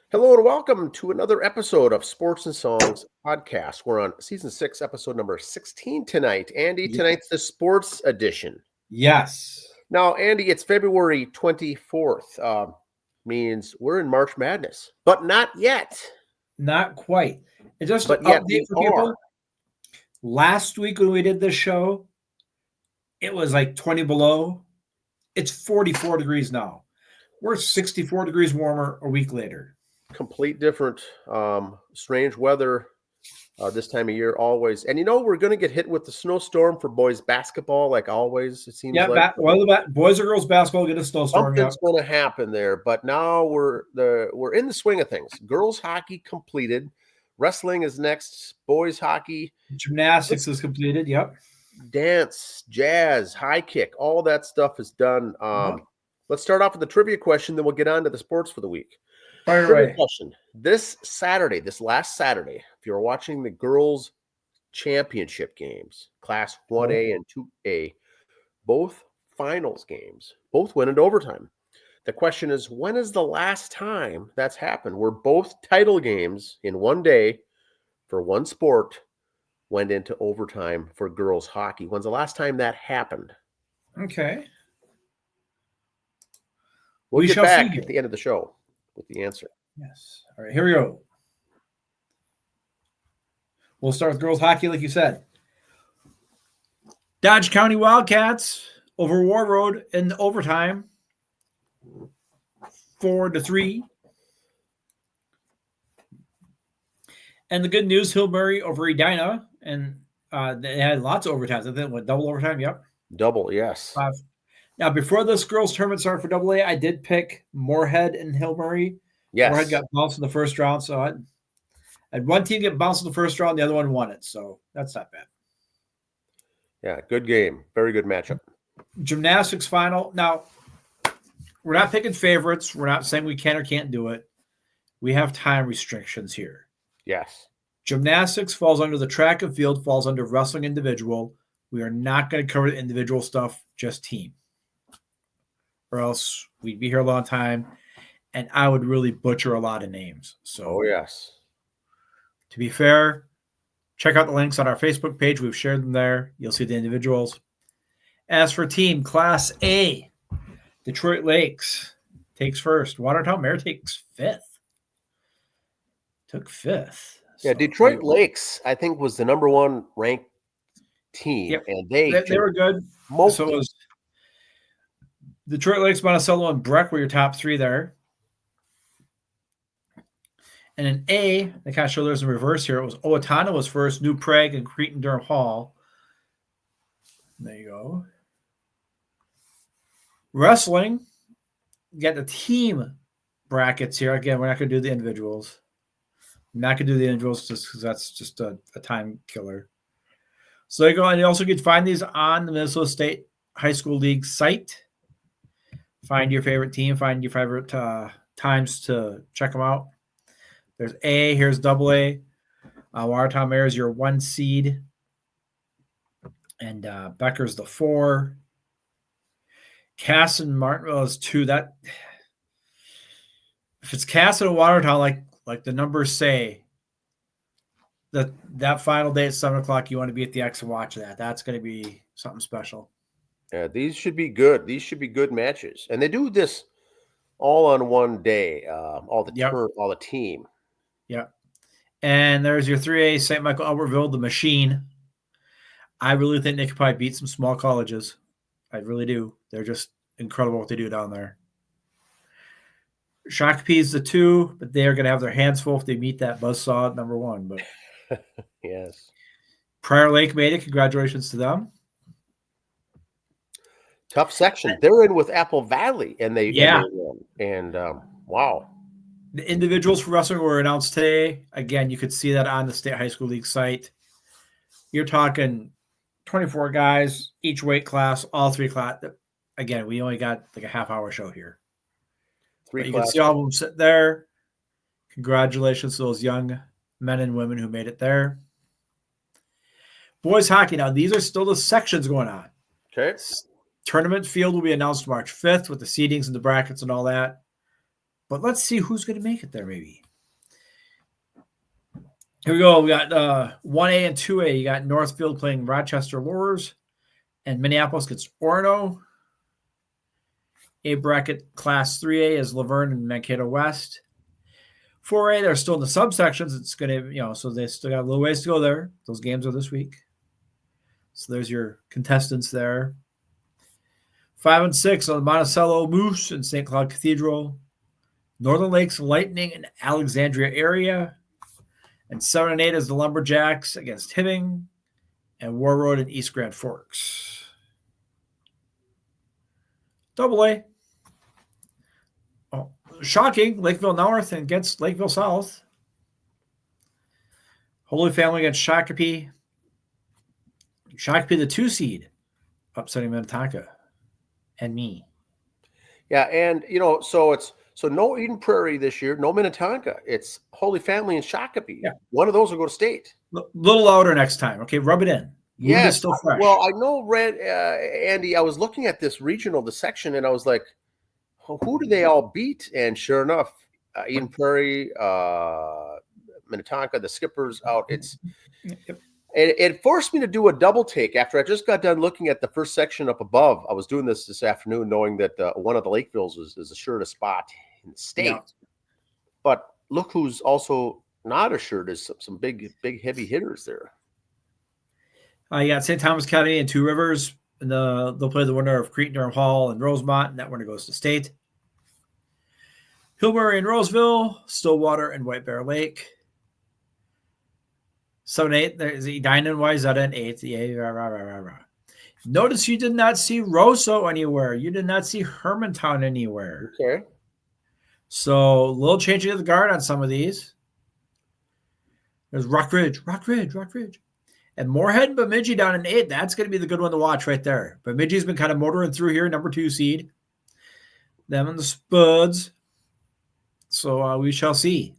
Hello and welcome to another episode of Sports and Songs podcast. We're on season 6, episode number 16 tonight. Andy, Yeah. tonight's the sports edition. Yes. Now, Andy, it's February 24th. Means we're in March Madness, but not yet. Not quite. And just But an yet update we for people. are. Last week when we did this show, it was like 20 below. It's 44 degrees now. We're 64 degrees warmer a week later. Complete different, strange weather this time of year, always. And we're going to get hit with the snowstorm for boys basketball, like always, it seems Yeah, like. boys or girls basketball get a snowstorm. Something's going to happen there, but now we're in the swing of things. Girls hockey completed, wrestling is next, boys hockey, Gymnastics is completed. Yep. dance, jazz, high kick, all that stuff is done. Yep. Let's start off with the trivia question, then we'll get on to the sports for the week. Fire Trivia away. question: this last Saturday, if you're watching the girls' championship games, Class 1A and 2A, both finals games, both went into overtime. The question is, when is the last time that's happened where both title games in one day for one sport went into overtime for girls hockey? When's the last time that happened? Okay. We'll We get shall back see. at the end of the show with the answer. Yes. All right, here we go. We'll start with girls hockey, like you said. Dodge County Wildcats over War Road in overtime, 4-3. And the good news, Hill Murray over Edina, and they had lots of overtimes. I think what, double overtime? Yep. Double, yes. Now, before this girls' tournament started for AA, I did pick Moorhead and Hill Murray. Yes. Moorhead got bounced in the first round, so I had one team get bounced in the first round, the other one won it, so that's not bad. Yeah, good game. Very good matchup. Gymnastics final. Now, we're not picking favorites. We're not saying we can or can't do it. We have time restrictions here. Yes. Gymnastics falls under the track and field, falls under wrestling individual. We are not going to cover the individual stuff, just team. Or else we'd be here a long time, and I would really butcher a lot of names. So, yes. To be fair, check out the links on our Facebook page. We've shared them there. You'll see the individuals. As for team, Class A, Detroit Lakes takes first. Watertown Mare takes fifth. Took fifth. Yeah, so, Detroit Lakes, I think, was the number one ranked team. Yep. And they were good. So it was Detroit Lakes, Monticello, and Breck were your top three there. And in A, they kind of show there's a reverse here. It was Owatonna was first, New Prague, and Cretan Durham Hall. There you go. Wrestling, you got the team brackets here. Again, we're not going to do the individuals. I'm not going to do the individuals just because that's just a time killer. So there you go. And you also can find these on the Minnesota State High School League site. Find your favorite team. Find your favorite times to check them out. There's A. Here's AA. Watertown Mare is your 1 seed. And Becker's the 4. Cass and Martinville is 2. That if it's Cass and Watertown, like the numbers say, that final day at 7:00, you want to be at the X and watch that. That's going to be something special. Yeah, these should be good. These should be good matches, and they do this all on one day. All the team. Yeah, and there's your 3A St. Michael Albertville, the Machine. I really think they could probably beat some small colleges. I really do. They're just incredible what they do down there. Shakopee's the 2, but they are going to have their hands full if they meet that buzzsaw at number 1. But yes, Prior Lake made it. Congratulations to them. Tough section. They're in with Apple Valley, and they won. And wow. The individuals for wrestling were announced today. Again, you could see that on the State High School League site. You're talking 24 guys, each weight class, all 3 class. Again, we only got like a half-hour show here. You can see all of them sit there. Congratulations to those young men and women who made it there. Boys hockey. Now, these are still the sections going on. Okay. Tournament field will be announced March 5th with the seedings and the brackets and all that. But let's see who's going to make it there, maybe. Here we go. We got 1A and 2A. You got Northfield playing Rochester Lures, and Minneapolis gets Orono. A bracket class 3A is Laverne and Mankato West. 4A, they're still in the subsections. It's going to, so they still got a little ways to go there. Those games are this week. So there's your contestants there. 5 and 6 on the Monticello Moose and St. Cloud Cathedral. Northern Lakes Lightning and Alexandria area. And 7 and 8 is the Lumberjacks against Hibbing and War Road and East Grand Forks. Double A. Oh, shocking. Lakeville North against Lakeville South. Holy Family against Shakopee. Shakopee, the 2 seed, upsetting Minnetonka and me. Yeah, and so no Eden Prairie this year, no Minnetonka. It's Holy Family and Shakopee. Yeah. One of those will go to state. A little louder next time. Okay, rub it in. Yeah, still fresh. Well, I know, Andy, I was looking at this regional, the section, and I was like, who do they all beat? And sure enough, Eden Prairie, Minnetonka, the Skippers out. It forced me to do a double take after I just got done looking at the first section up above. I was doing this afternoon, knowing that one of the Lakevilles is assured a spot in the state. Yeah. But look who's also not assured is some big heavy hitters there. You got St. Thomas County and Two Rivers. And they'll play the winner of Cretin-Durham Hall and Rosemont, and that winner goes to state. Hillbury and Roseville, Stillwater and White Bear Lake. 7 8, there's Edina and Wayzata and 8. Yeah, Notice you did not see Roseau anywhere. You did not see Hermantown anywhere. Okay. So a little changing of the guard on some of these. There's Rock Ridge. And Moorhead and Bemidji down in 8. That's going to be the good one to watch right there. Bemidji's been kind of motoring through here, number 2 seed. Them and the Spuds. So we shall see.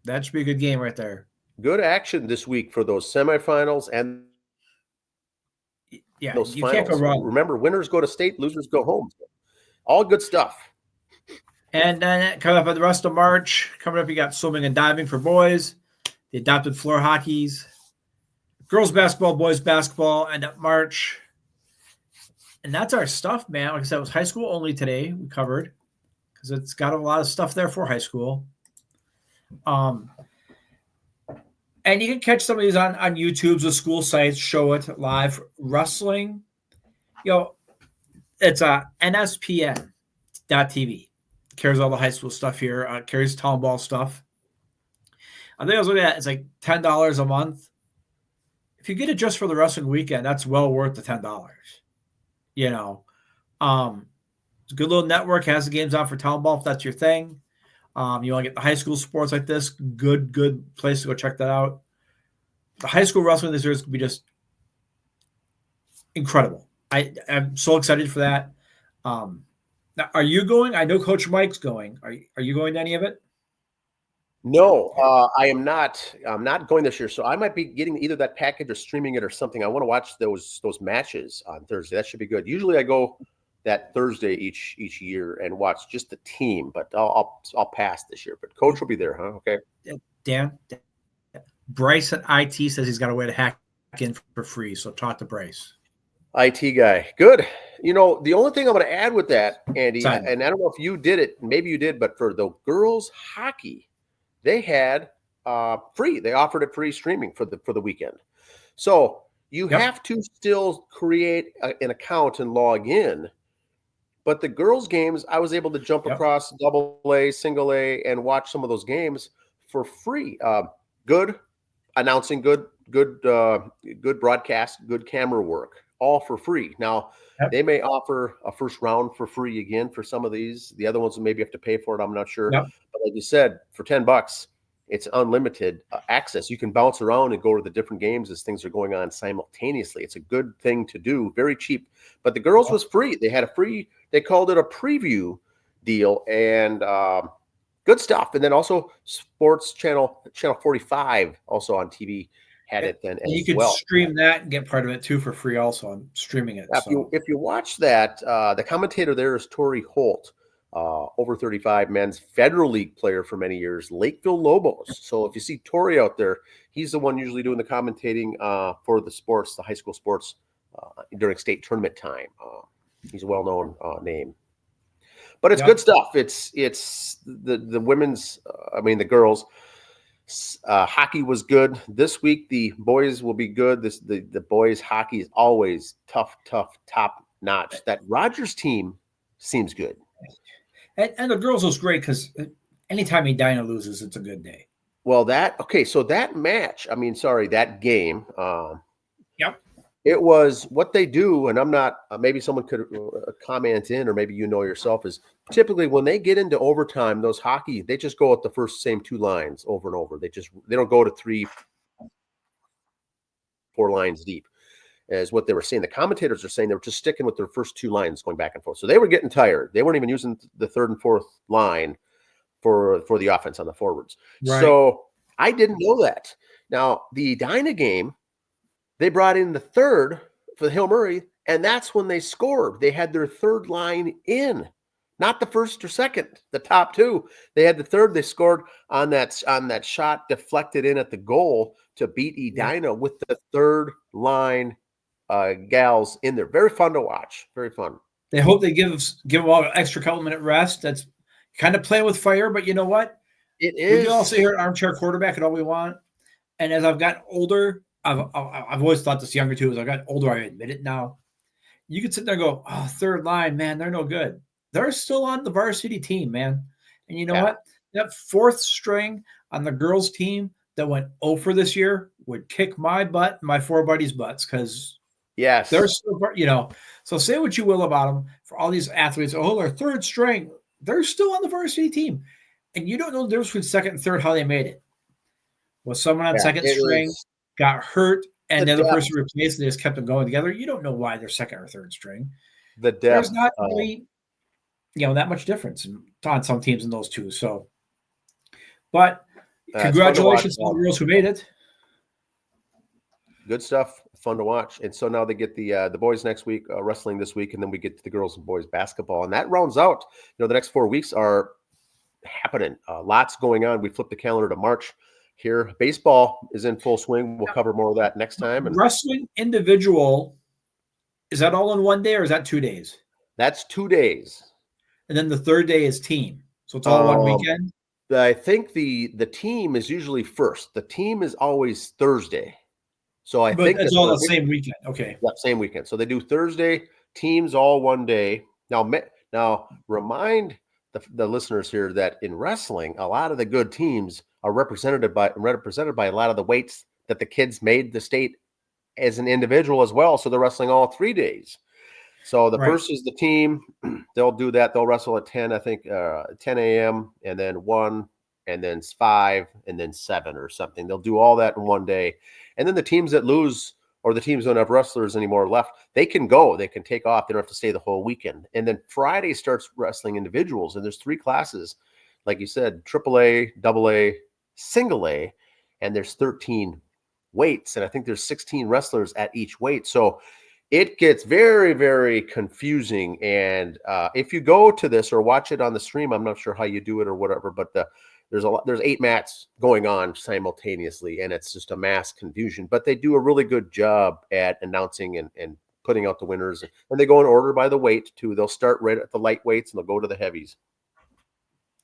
That should be a good game right there. Good action this week for those semifinals and those finals. Can't go wrong. Remember, winners go to state, losers go home. All good stuff. And then coming up at the rest of March, coming up, you got swimming and diving for boys, the adopted floor hockeys, girls basketball, boys basketball, end up March. And that's our stuff, man. Like I said, it was high school only today. We covered because it's got a lot of stuff there for high school. And you can catch some of these on YouTube. The school sites show it live. Wrestling, it's NSPN.TV. Carries all the high school stuff here. Carries town ball stuff. I think I was looking at it's like $10 a month. If you get it just for the wrestling weekend, that's well worth the $10. It's a good little network. Has the games on for town ball if that's your thing. You want to get the high school sports like this, good place to go check that out. The high school wrestling this year is going to be just incredible. I'm so excited for that. Now, are you going? I know Coach Mike's going. Are you going to any of it? No, I am not. I'm not going this year, so I might be getting either that package or streaming it or something. I want to watch those matches on Thursday. That should be good. Usually, I go that Thursday each year and watch just the team, but I'll pass this year. But Coach will be there, huh? Okay. Dan, Bryce at IT says he's got a way to hack in for free, so talk to Bryce. IT guy, good. The only thing I'm going to add with that, Andy, and I don't know if you did it, maybe you did, but for the girls hockey, they had free. They offered it free streaming for the weekend. So you have to still create an account and log in. But the girls' games, I was able to jump across double A, single A, and watch some of those games for free. Good announcing, good broadcast, good camera work, all for free. Now, they may offer a first round for free again for some of these. The other ones maybe have to pay for it. I'm not sure. But like you said, for $10, it's unlimited access. You can bounce around and go to the different games as things are going on simultaneously. It's a good thing to do, very cheap. But the girls was free. They had they called it a preview deal, and good stuff. And then also Sports Channel 45 also on TV had it then as well. You could stream that and get part of it too for free also. I'm streaming it. If you watch that, the commentator there is Tori Holt. over 35 men's Federal League player for many years, Lakeville Lobos. So if you see Tourney out there, he's the one usually doing the commentating for the sports, the high school sports during state tournament time. He's a well-known name. But it's good stuff. It's the women's, the girls. Hockey was good this week. The boys will be good. The boys hockey is always tough, top notch. That Rogers team seems good. And the girls was great because anytime Edina loses, it's a good day. Well, so that match, that game. Yep. It was what they do, and I'm not, maybe someone could comment in, or maybe you know yourself, is typically when they get into overtime, those hockey, they just go at the first same two lines over and over. They don't go to 3-4 lines deep, is what they were saying. The commentators are saying they were just sticking with their first two lines going back and forth. So they were getting tired. They weren't even using the third and fourth line for the offense on the forwards. Right. So I didn't know that. Now, the Edina game, they brought in the third for the Hill Murray, and that's when they scored. They had their third line in, not the first or second, the top two. They had the third. They scored on that shot deflected in at the goal to beat Edina with the third line gals in there. Very fun to watch. Very fun. They hope they give them all an extra couple minute rest. That's kind of playing with fire, but you know what? It is. We all sit here at armchair quarterback and all we want. And as I've gotten older, I've always thought this younger too. As I got older, I admit it now. You could sit there and go, "Oh, third line, man, they're no good." They're still on the varsity team, man. And you know what? That fourth string on the girls' team that went 0 for this year would kick my butt, my four buddies' butts, because they're still, So say what you will about them. For all these athletes, they're third string. They're still on the varsity team, and you don't know the difference between second and third. How they made it? Was someone on second string got hurt, and the other person replaced, and they just kept them going together? You don't know why they're second or third string. The depth. There's not really, that much difference on some teams in those two. So, but congratulations to the girls who made it. Good stuff. Fun to watch. And so now they get the boys next week, wrestling this week, and then we get to the girls and boys basketball. And that rounds out, the next 4 weeks are happening. Lots going on. We flip the calendar to March. Here, baseball is in full swing. We'll cover more of that next time. And wrestling individual, is that all in one day or is that 2 days? That's 2 days. And then the third day is team. So it's all one weekend? I think the team is usually first. The team is always Thursday. So I think it's all the same weekend. Okay. Yeah, same weekend. So they do Thursday, teams all one day. Now remind the listeners here that in wrestling, a lot of the good teams are represented by a lot of the weights that the kids made the state as an individual as well. So they're wrestling all 3 days. So the first is the team. They'll do that. They'll wrestle at 10, I think, 10 a.m. and then 1 and then 5 and then 7 or something. They'll do all that in one day. And then the teams that lose or the teams don't have wrestlers anymore left, they can go. They can take off. They don't have to stay the whole weekend. And then Friday starts wrestling individuals. And there's 3 classes, like you said, AAA, AA, single A, and there's 13 weights. And I think there's 16 wrestlers at each weight. So it gets very, very confusing. And if you go to this or watch it on the stream, I'm not sure how you do it or whatever, but there's 8 mats going on simultaneously, and it's just a mass confusion. But they do a really good job at announcing and putting out the winners. And they go in order by the weight, too. They'll start right at the lightweights, and they'll go to the heavies.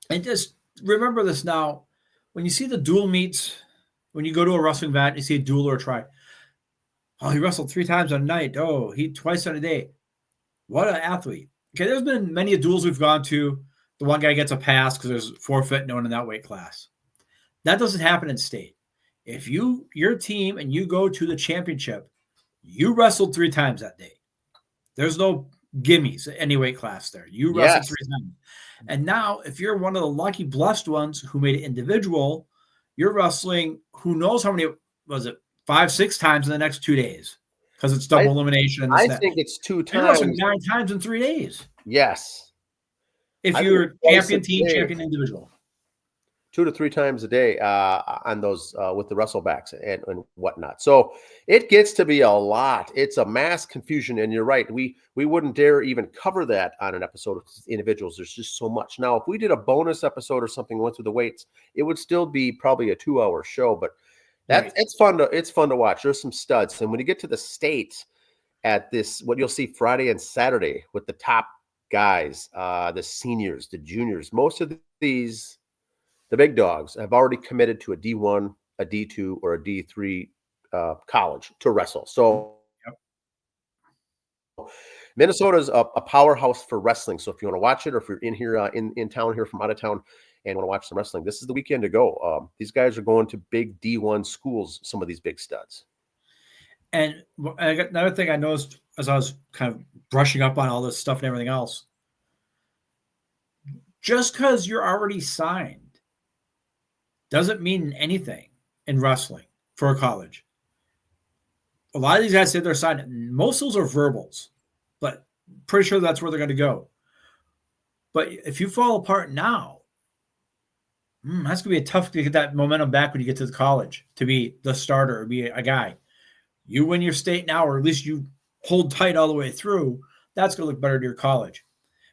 And just remember this now. When you see the dual meets, when you go to a wrestling mat, you see a dual or a try. Oh, he wrestled 3 times a night. Oh, he twice on a day. What an athlete. Okay, there's been many duels we've gone to. The one guy gets a pass because there's forfeit known in that weight class. That doesn't happen in state. If your team and you go to the championship, you wrestled 3 times that day. There's no gimmies at any weight class there. You wrestled 3 times. And now, if you're one of the lucky, blessed ones who made it individual, you're wrestling who knows how many, was it 5, 6 times in the next 2 days because it's double elimination. I think it's 2 times. You're wrestling 9 times in 3 days. Yes. If you're champion team, champion individual. 2 to 3 times a day on those with the wrestlebacks and whatnot. So it gets to be a lot. It's a mass confusion, and you're right. We wouldn't dare even cover that on an episode of individuals. There's just so much. Now, if we did a bonus episode or something, went through the weights, it would still be probably a 2-hour show. But it's fun to watch. There's some studs, and when you get to the states at this, what you'll see Friday and Saturday with the top guys, the seniors, the juniors, most of these. The big dogs have already committed to a D1, a D2, or a D3 college to wrestle. So Minnesota's a powerhouse for wrestling. So if you want to watch it, or if you're in here in town here from out of town and want to watch some wrestling, this is the weekend to go. These guys are going to big D1 schools, some of these big studs. And I got another thing I noticed as I was kind of brushing up on all this stuff and everything else. Just because you're already signed doesn't mean anything in wrestling for a college. A lot of these guys say they're signed. Most of those are verbals, but pretty sure that's where they're going to go. But if you fall apart now, that's going to be tough to get that momentum back when you get to the college to be the starter or be a guy. You win your state now, or at least you hold tight all the way through. That's going to look better to your college.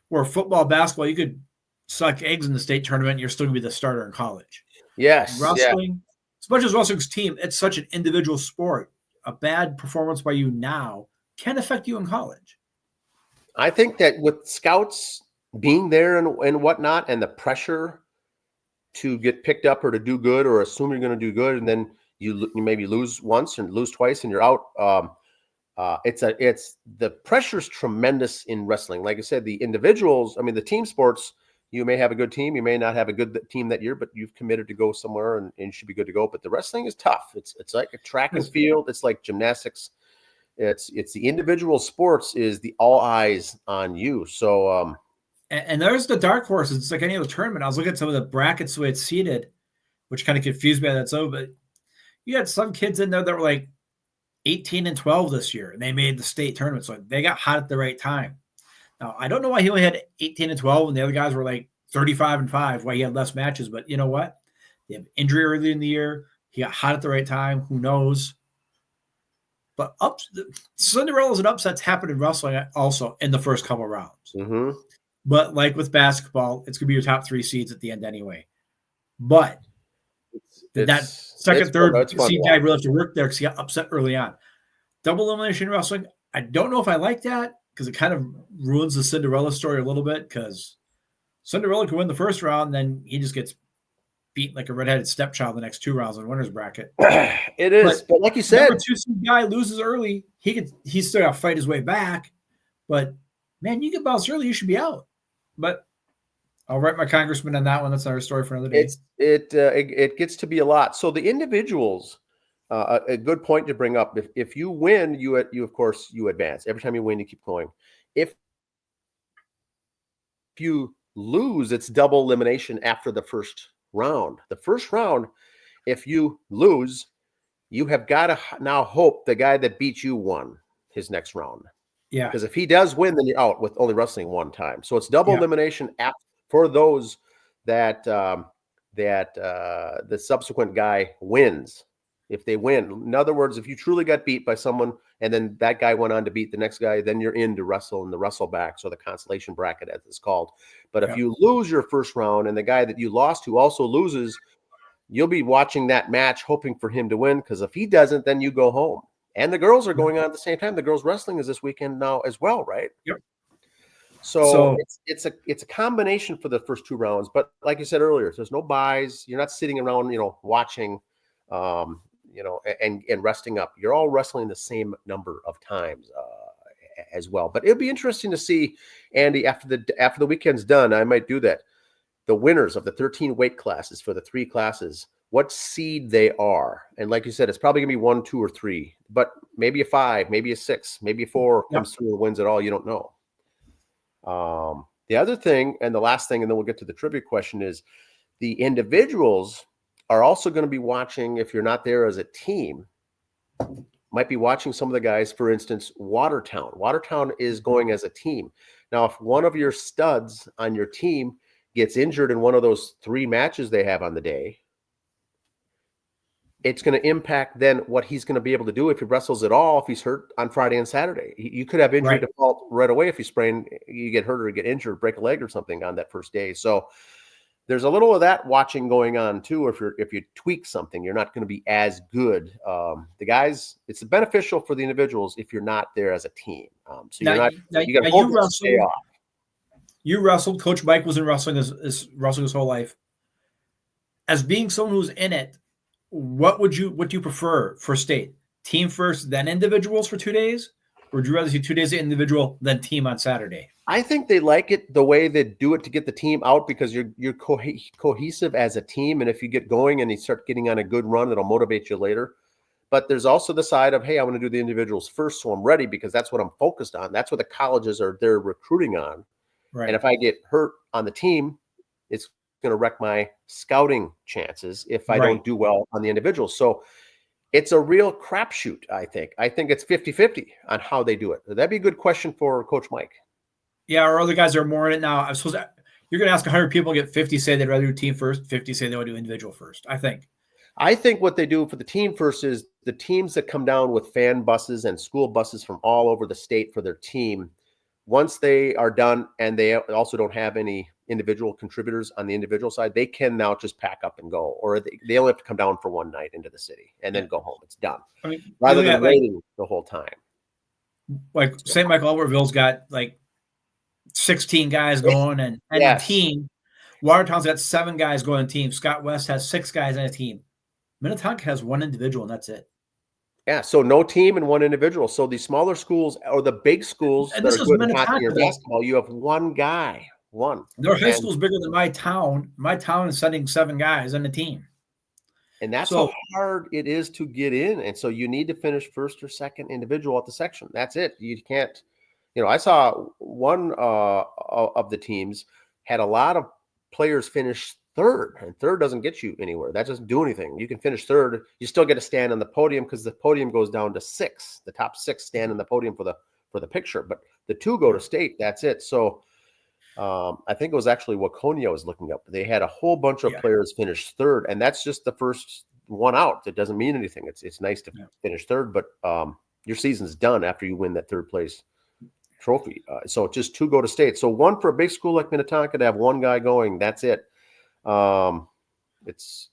Where football, basketball, you could suck eggs in the state tournament and you're still going to be the starter in college. Yes. Wrestling, as much as wrestling's team, it's such an individual sport. A bad performance by you now can affect you in college. I think that with scouts being there and whatnot, and the pressure to get picked up or to do good or assume you're going to do good, and then you maybe lose once and lose twice and you're out. It's the pressure's tremendous in wrestling. Like I said, the individuals, the team sports, you may have a good team, you may not have a good team that year, but you've committed to go somewhere and you should be good to go. But the wrestling is tough. It's like a track and field. It's like gymnastics. It's the individual sports is the all eyes on you. So and there's the dark horses. It's like any other tournament. I was looking at some of the brackets the way it's seated, which kind of confused me. That's so, but you had some kids in there that were like 18 and 12 this year, and they made the state tournament. So they got hot at the right time. Now, I don't know why he only had 18 and 12 and the other guys were like 35 and 5, why he had less matches. But you know what? They have injury early in the year. He got hot at the right time. Who knows? But Cinderellas and upsets happen in wrestling also in the first couple of rounds. Mm-hmm. But like with basketball, it's going to be your top 3 seeds at the end anyway. But that second, third seed guy really has to work there because he got upset early on. Double elimination wrestling, I don't know if I like that, because it kind of ruins the Cinderella story a little bit, because Cinderella can win the first round, then he just gets beat like a redheaded stepchild the next 2 rounds in the winner's bracket. It is, but like you said, number 2 seed guy loses early. He's still got to fight his way back. But man, you get bounced early, you should be out. But I'll write my congressman on that one. That's another story for another day. It gets to be a lot. So the individuals, a good point to bring up. If you win, you of course you advance. Every time you win, you keep going. If you lose, it's double elimination after the first round. The first round, if you lose, you have got to now hope the guy that beat you won his next round. Yeah. Because if he does win, then you're out with only wrestling one time. So it's double elimination for those that the subsequent guy wins. If they win, in other words, if you truly got beat by someone and then that guy went on to beat the next guy, then you're in to wrestle in the wrestlebacks or the consolation bracket, as it's called. But if you lose your first round and the guy that you lost to also loses, you'll be watching that match hoping for him to win, because if he doesn't, then you go home. And the girls are going on at the same time. The girls wrestling is this weekend now as well, right? Yep. So it's a combination for the first 2 rounds. But like you said earlier, there's no buys. You're not sitting around, watching, and resting up. You're all wrestling the same number of times as well. But it'll be interesting to see, Andy, after the weekend's done. I might do that. The winners of the 13 weight classes for the 3 classes, what seed they are. And like you said, it's probably going to be 1, 2, or 3, but maybe a 5, maybe a 6, maybe a 4 comes through and wins it all. You don't know. The other thing, and the last thing, and then we'll get to the trivia question, is the individuals are also going to be watching. If you're not there as a team, might be watching some of the guys. For instance, Watertown is going as a team. Now, if one of your studs on your team gets injured in one of those 3 matches they have on the day, it's going to impact then what he's going to be able to do if he wrestles at all, if he's hurt on Friday and Saturday. You could have injury default right away if you get hurt or get injured, break a leg or something on that first day. So there's a little of that watching going on too. If you tweak something, you're not going to be as good. The guys, it's beneficial for the individuals if you're not there as a team. So you got to focus to stay off. You wrestled. Coach Mike was in wrestling his whole life. As being someone who's in it, what do you prefer for state? Team first, then individuals for 2 days? Or would you rather see 2 days of individual, then team on Saturday? I think they like it the way they do it to get the team out, because you're cohesive as a team. And if you get going and you start getting on a good run, it'll motivate you later. But there's also the side of, hey, I want to do the individuals first, so I'm ready, because that's what I'm focused on. That's what the colleges they're recruiting on. Right. And if I get hurt on the team, it's going to wreck my scouting chances if I don't do well on the individuals. So it's a real crapshoot, I think. I think it's 50-50 on how they do it. That'd be a good question for Coach Mike. Yeah, or other guys are more in it now. I suppose you're going to ask 100 people, get 50 say they'd rather do team first, 50 say they would do individual first, I think what they do for the team first is the teams that come down with fan buses and school buses from all over the state for their team, once they are done and they also don't have any individual contributors on the individual side, they can now just pack up and go, or they only have to come down for one night into the city and then go home. It's done. I mean, rather than waiting the whole time. Like St. Michael Albertville's got like 16 guys going and a team. Watertown's got 7 guys going on a team. Scott West has 6 guys on a team. Minnetonka has 1 individual, and that's it. Yeah, so no team and 1 individual. So the smaller schools or the big schools that are good in hockey or basketball, you have 1 guy. 1. Their high school is bigger than my town. My town is sending 7 guys on the team. And that's how hard it is to get in. And so you need to finish first or second individual at the section. That's it. You can't, I saw one of the teams had a lot of players finish third, and third doesn't get you anywhere. That doesn't do anything. You can finish third. You still get to stand on the podium because the podium goes down to 6. The top 6 stand on the podium for the picture, but the 2 go to state. That's it. So I think it was actually Waconia I was looking up. They had a whole bunch of players finish third, and that's just the first one out. It doesn't mean anything. It's nice to finish third, but your season's done after you win that third place trophy. So just 2 go to state. So 1 for a big school like Minnetonka to have 1 guy going. That's it. It's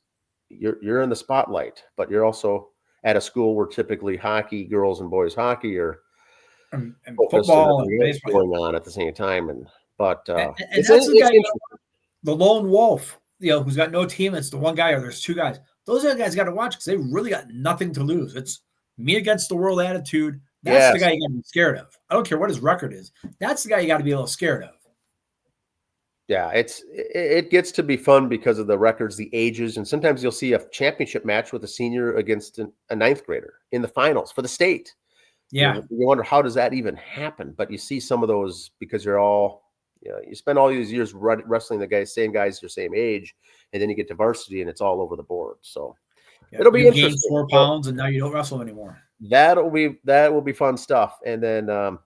you're in the spotlight, but you're also at a school where typically hockey, girls and boys hockey, are and football and baseball going on at the same time. But that's the lone wolf, who's got no team. It's the 1 guy, or there's 2 guys. Those are the guys got to watch because they really got nothing to lose. It's me against the world attitude. That's the guy you got to be scared of. I don't care what his record is. That's the guy you got to be a little scared of. Yeah, it gets to be fun because of the records, the ages, and sometimes you'll see a championship match with a senior against a 9th grader in the finals for the state. Yeah, you wonder, how does that even happen? But you see some of those because you're all, you spend all these years wrestling the same guys your same age, and then you get to varsity and it's all over the board. So it'll be interesting. Gained 4 pounds and now you don't wrestle anymore. That will be fun stuff. And then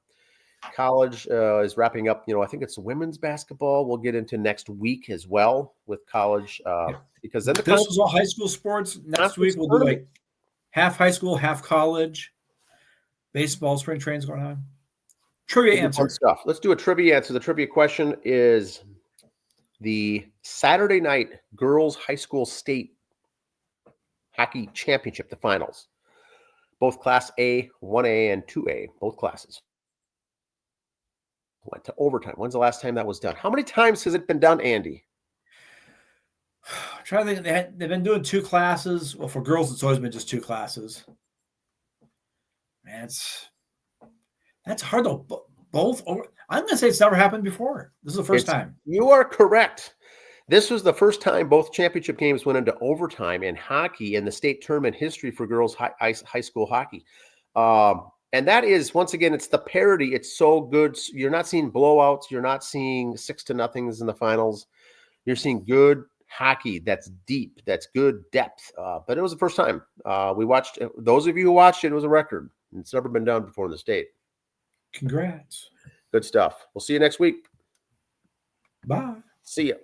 college is wrapping up. I think it's women's basketball. We'll get into next week as well with college because then this was all high school sports. Next week we'll do like half high school, half college. Baseball, spring training's going on. Trivia answer stuff. Let's do a trivia answer. The trivia question is the Saturday night girls high school state hockey championship, the finals. Both class A, 1A, and 2A, both classes. Went to overtime. When's the last time that was done? How many times has it been done, Andy? I'm trying to think. They've been doing 2 classes. Well, for girls, it's always been just 2 classes. Man, that's hard though. Both over. I'm going to say it's never happened before. This is the first time. You are correct. This was the first time both championship games went into overtime in hockey in the state tournament history for girls high school hockey. And that is, once again, it's the parity. It's so good. You're not seeing blowouts. You're not seeing 6-0 in the finals. You're seeing good hockey that's deep, that's good depth. But it was the first time we watched. Those of you who watched it, it was a record. It's never been done before in the state. Congrats. Good stuff. We'll see you next week. Bye. See ya.